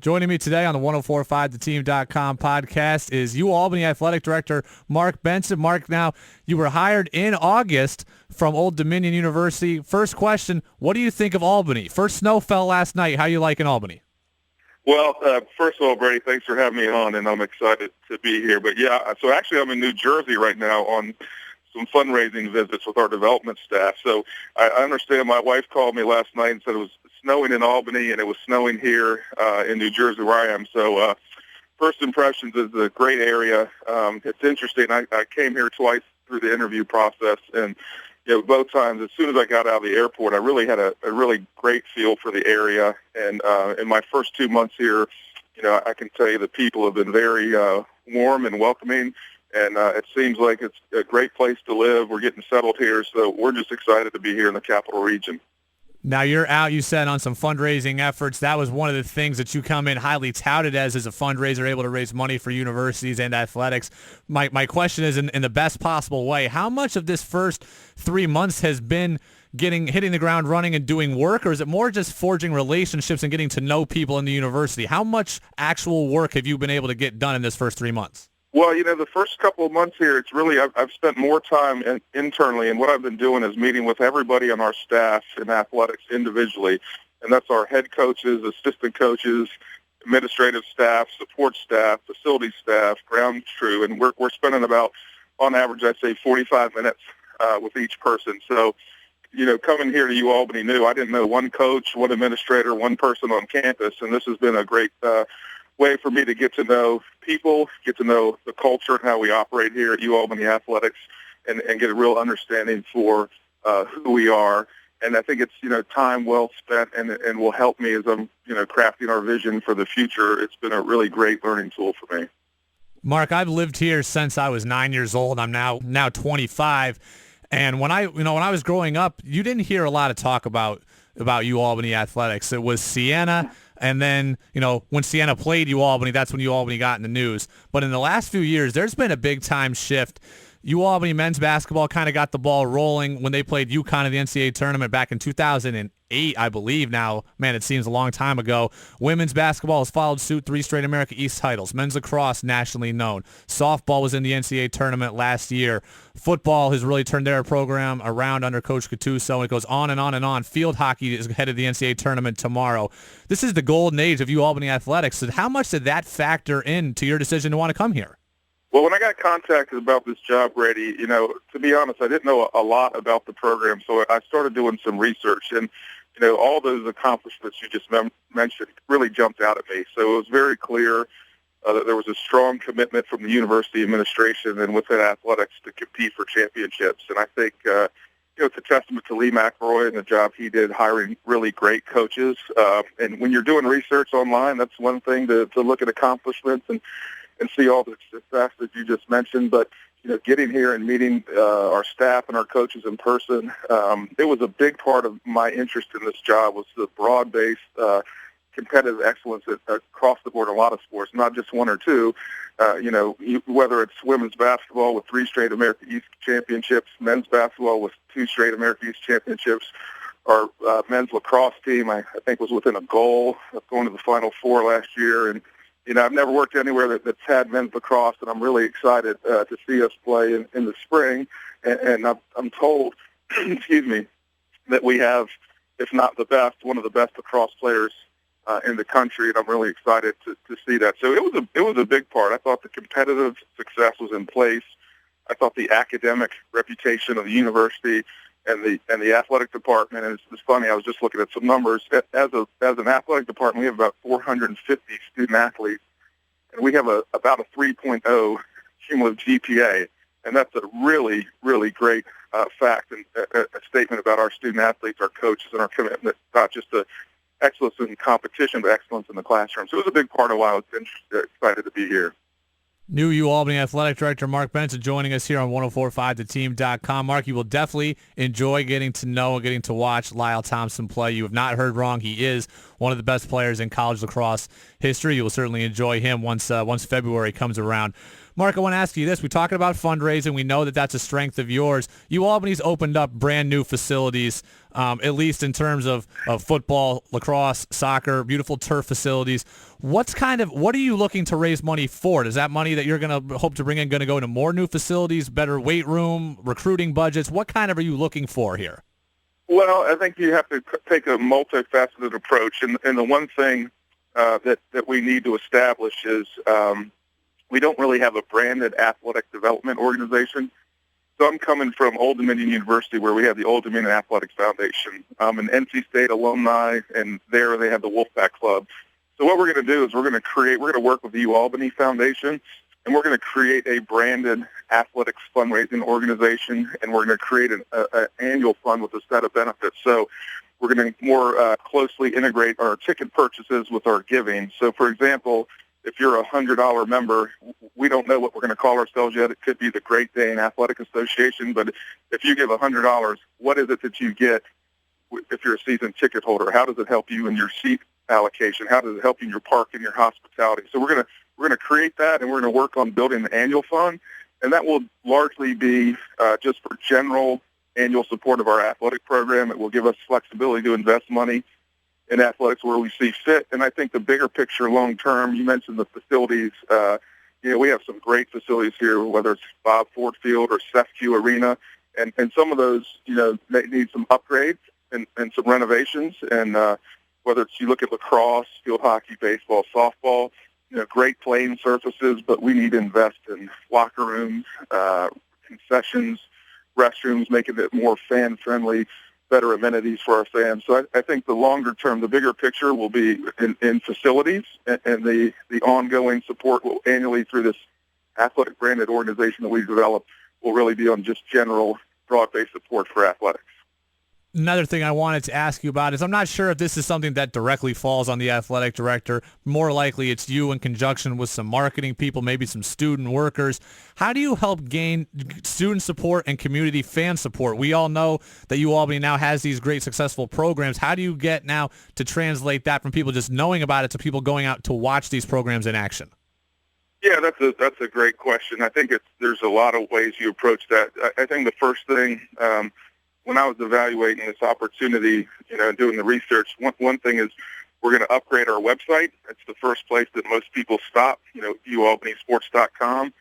Joining me today on the 1045theteam.com podcast is UAlbany Athletic Director Mark Benson. Mark, now you were hired in August from Old Dominion University. First question, what do you think of Albany? First snow fell last night. How you liking Albany? Well, first of all, Brady, thanks for having me on, and I'm excited to be here. But yeah, so actually I'm in New Jersey right now on some fundraising visits with our development staff. So I understand my wife called me last night and said it was snowing in Albany and it was snowing here in New Jersey where I am. So first impressions is a great area. It's interesting. I came here twice through the interview process, and both times, as soon as I got out of the airport, I really had a really great feel for the area. And in my first 2 months here, I can tell you the people have been very warm and welcoming, and it seems like it's a great place to live. We're getting settled here, so we're just excited to be here in the capital region. Now you're out, you said, on some fundraising efforts. That was one of the things that you come in highly touted as a fundraiser, able to raise money for universities and athletics. My question is, in the best possible way, how much of this first 3 months has been hitting the ground running and doing work, or is it more just forging relationships and getting to know people in the university? How much actual work have you been able to get done in this first 3 months? Well, the first couple of months here, it's really, I've spent more time internally, and what I've been doing is meeting with everybody on our staff in athletics individually, and that's our head coaches, assistant coaches, administrative staff, support staff, facility staff, ground crew, and we're spending about, on average, I'd say 45 minutes with each person. So, coming here to UAlbany new, I didn't know one coach, one administrator, one person on campus, and this has been a great way for me to get to know people, get to know the culture and how we operate here at UAlbany Athletics, and get a real understanding for who we are. And I think it's, time well spent and will help me as I'm, crafting our vision for the future. It's been a really great learning tool for me. Mark, I've lived here since I was 9 years old. I'm now 25. And when I was growing up, you didn't hear a lot of talk about UAlbany Athletics. It was Siena. And then, when Siena played UAlbany, that's when UAlbany got in the news. But in the last few years, there's been a big-time shift. UAlbany men's basketball kind of got the ball rolling when they played UConn in the NCAA tournament back in 2008, I believe. Now, man, it seems a long time ago. Women's basketball has followed suit, 3 straight America East titles. Men's lacrosse, nationally known. Softball was in the NCAA tournament last year. Football has really turned their program around under Coach Gattuso, and it goes on and on and on. Field hockey is headed to the NCAA tournament tomorrow. This is the golden age of UAlbany athletics. So how much did that factor into your decision to want to come here? Well, when I got contacted about this job, Brady, to be honest, I didn't know a lot about the program, so I started doing some research, and, all those accomplishments you just mentioned really jumped out at me. So it was very clear that there was a strong commitment from the university administration and within athletics to compete for championships. And I think, it's a testament to Levack and the job he did hiring really great coaches. And when you're doing research online, that's one thing to look at accomplishments and see all the success that you just mentioned. But, getting here and meeting our staff and our coaches in person, it was a big part of my interest in this job was the broad-based competitive excellence across the board in a lot of sports, not just one or two. Whether it's women's basketball with 3 straight America East championships, men's basketball with 2 straight America East championships, our men's lacrosse team, I think, was within a goal of going to the Final Four last year. And I've never worked anywhere that's had men's lacrosse, and I'm really excited to see us play in the spring. And I'm told, excuse me, that we have, if not the best, one of the best lacrosse players in the country, and I'm really excited to see that. So it was a big part. I thought the competitive success was in place. I thought the academic reputation of the university and the athletic department. And it's funny, I was just looking at some numbers. As an athletic department, we have about 450 student athletes, and we have about a 3.0 cumulative GPA, and that's a really, really great fact and a statement about our student athletes, our coaches, and our commitment, not just to excellence in competition, but excellence in the classroom. So it was a big part of why I was excited to be here. New UAlbany Athletic Director Mark Benson joining us here on 1045theteam.com. Mark, you will definitely enjoy getting to know and getting to watch Lyle Thompson play. You have not heard wrong. He is one of the best players in college lacrosse history. You will certainly enjoy him once February comes around. Mark, I want to ask you this. We're talking about fundraising. We know that that's a strength of yours. UAlbany's opened up brand new facilities, at least in terms of football, lacrosse, soccer, beautiful turf facilities. What are you looking to raise money for? Is that money that you're going to hope to bring in going to go into more new facilities, better weight room, recruiting budgets? What kind of are you looking for here? Well, I think you have to take a multifaceted approach. And the one thing that we need to establish is we don't really have a branded athletic development organization. So I'm coming from Old Dominion University, where we have the Old Dominion Athletics Foundation. I'm an NC State alumni, and there they have the Wolfpack Club. So what we're going to do is we're going to work with the UAlbany Foundation, and we're going to create a branded athletics fundraising organization, and we're going to create an annual fund with a set of benefits. So we're going to more closely integrate our ticket purchases with our giving. So, for example, if you're a $100 member, we don't know what we're going to call ourselves yet. It could be the Great Dane Athletic Association, but if you give $100, what is it that you get if you're a season ticket holder? How does it help you in your seat allocation? How does it help you in your park and your hospitality? So we're going to create that, and we're going to work on building the annual fund, and that will largely be just for general annual support of our athletic program. It will give us flexibility to invest money in athletics where we see fit. And I think the bigger picture long term, you mentioned the facilities. We have some great facilities here, whether it's Bob Ford Field or SEFCU Arena, and some of those, they need some upgrades and some renovations. And whether it's you look at lacrosse, field hockey, baseball, softball, great playing surfaces, but we need to invest in locker rooms, concessions, restrooms, making it more fan-friendly, better amenities for our fans. So I think the longer term, the bigger picture will be in facilities, and the ongoing support will annually through this athletic branded organization that we've developed will really be on just general broad-based support for athletics. Another thing I wanted to ask you about is I'm not sure if this is something that directly falls on the athletic director. More likely it's you in conjunction with some marketing people, maybe some student workers. How do you help gain student support and community fan support? We all know that UAlbany now has these great successful programs. How do you get now to translate that from people just knowing about it to people going out to watch these programs in action? Yeah, that's a great question. I think there's a lot of ways you approach that. I think the first thing, when I was evaluating this opportunity, doing the research, one thing is we're going to upgrade our website. It's the first place that most people stop, UAlbanysports.com.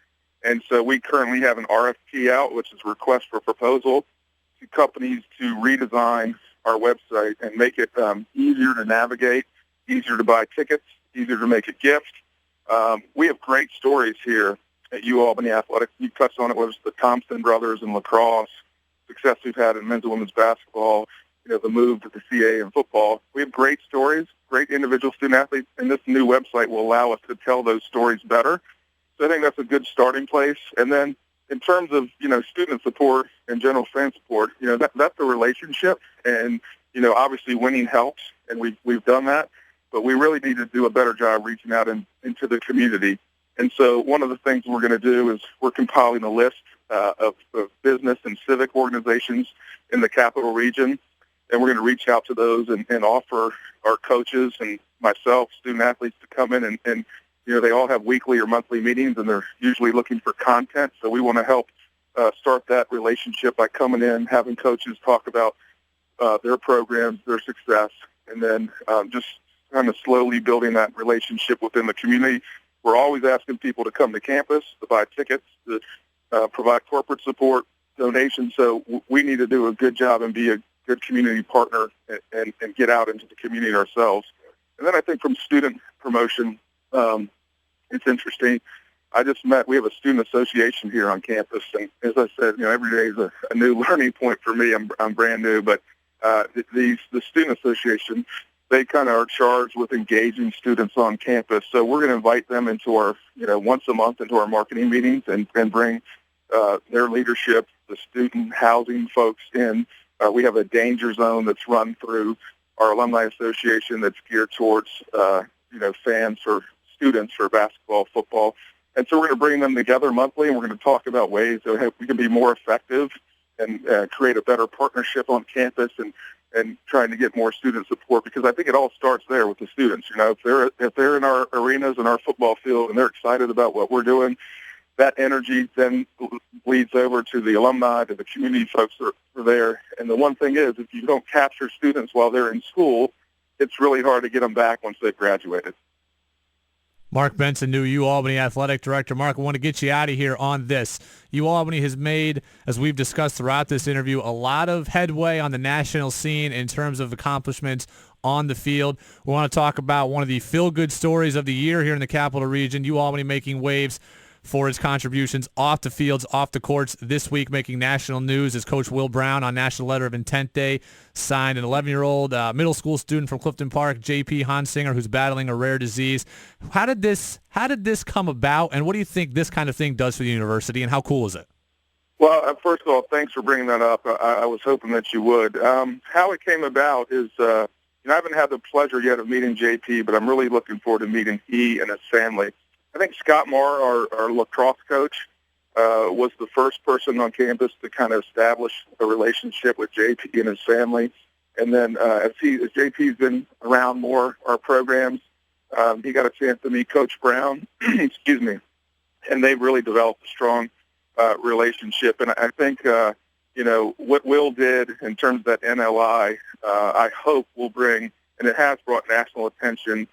And so we currently have an RFP out, which is a request for proposal to companies to redesign our website and make it easier to navigate, easier to buy tickets, easier to make a gift. We have great stories here at UAlbany Athletics. You touched on it, whether it's the Thompson brothers in lacrosse, success we've had in men's and women's basketball, the move to the CA in football. We have great stories, great individual student athletes, and this new website will allow us to tell those stories better. So I think that's a good starting place. And then in terms of, student support and general fan support, that's a relationship. And, obviously winning helps, and we've done that. But we really need to do a better job reaching out into the community. And so one of the things we're going to do is we're compiling a list of business and civic organizations in the capital region, and we're going to reach out to those and offer our coaches and myself, student athletes, to come in and they all have weekly or monthly meetings, and they're usually looking for content. So we want to help start that relationship by coming in, having coaches talk about their programs, their success, and then just kind of slowly building that relationship within the community. We're always asking people to come to campus, to buy tickets, to provide corporate support, donations. So we need to do a good job and be a good community partner and get out into the community ourselves. And then I think from student promotion, it's interesting. We have a student association here on campus. And as I said, every day is a new learning point for me. I'm brand new, but the student association, they kind of are charged with engaging students on campus. So we're going to invite them into our, once a month into our marketing meetings and bring their leadership, the student housing folks in. We have a danger zone that's run through our alumni association that's geared towards, fans or students for basketball, football. And so we're going to bring them together monthly, and we're going to talk about ways that we can be more effective and create a better partnership on campus and trying to get more student support, because I think it all starts there with the students. If they're in our arenas and our football field and they're excited about what we're doing, that energy then leads over to the alumni, to the community folks that are there. And the one thing is, if you don't capture students while they're in school, it's really hard to get them back once they've graduated. Mark Benson, new UAlbany Athletic Director. Mark, I want to get you out of here on this. UAlbany has made, as we've discussed throughout this interview, a lot of headway on the national scene in terms of accomplishments on the field. We want to talk about one of the feel-good stories of the year here in the Capital Region, UAlbany making waves for his contributions off the fields, off the courts. This week making national news is Coach Will Brown on National Letter of Intent Day signed an 11-year-old middle school student from Clifton Park, JP Honsinger, who's battling a rare disease. How did this come about, and what do you think this kind of thing does for the university, and how cool is it? Well, first of all, thanks for bringing that up. I was hoping that you would. How it came about is, I haven't had the pleasure yet of meeting JP, but I'm really looking forward to meeting he and his family. I think Scott Marr, our lacrosse coach, was the first person on campus to kind of establish a relationship with JP and his family. And then as JP's been around more our programs, he got a chance to meet Coach Brown, excuse me, and they've really developed a strong relationship. And I think, what Will did in terms of that NLI, I hope will bring, and it has brought national attention,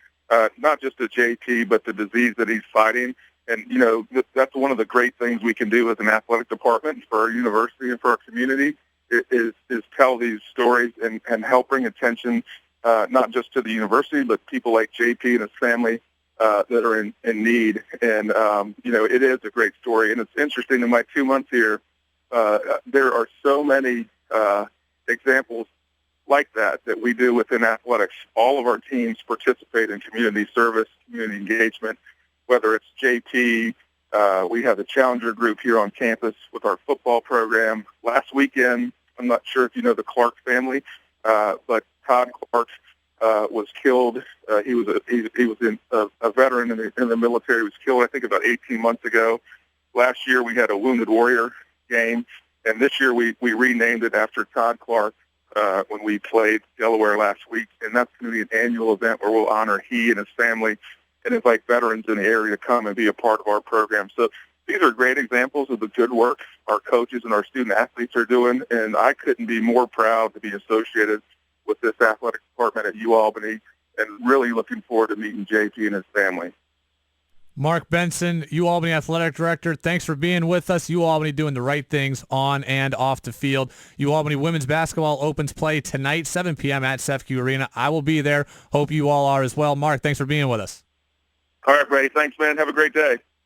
not just to JP, but the disease that he's fighting. And, that's one of the great things we can do as an athletic department for our university and for our community is tell these stories and help bring attention, not just to the university, but people like JP and his family that are in need. And, it is a great story. And it's interesting, in my 2 months here, there are so many examples like that we do within athletics. All of our teams participate in community service, community engagement, whether it's JP. We have the Challenger group here on campus with our football program. Last weekend, I'm not sure if you know the Clark family, but Todd Clark was killed. He was a veteran in the military. He was killed, I think, about 18 months ago. Last year, we had a Wounded Warrior game, and this year we renamed it after Todd Clark. When we played Delaware last week, and that's going to be an annual event where we'll honor he and his family and invite veterans in the area to come and be a part of our program. So these are great examples of the good work our coaches and our student athletes are doing, and I couldn't be more proud to be associated with this athletic department at UAlbany, and really looking forward to meeting JP and his family. Mark Benson, UAlbany Athletic Director, thanks for being with us. UAlbany doing the right things on and off the field. UAlbany women's basketball opens play tonight, 7 p.m. at Sefke Arena. I will be there. Hope you all are as well. Mark, thanks for being with us. All right, Brady. Thanks, man. Have a great day.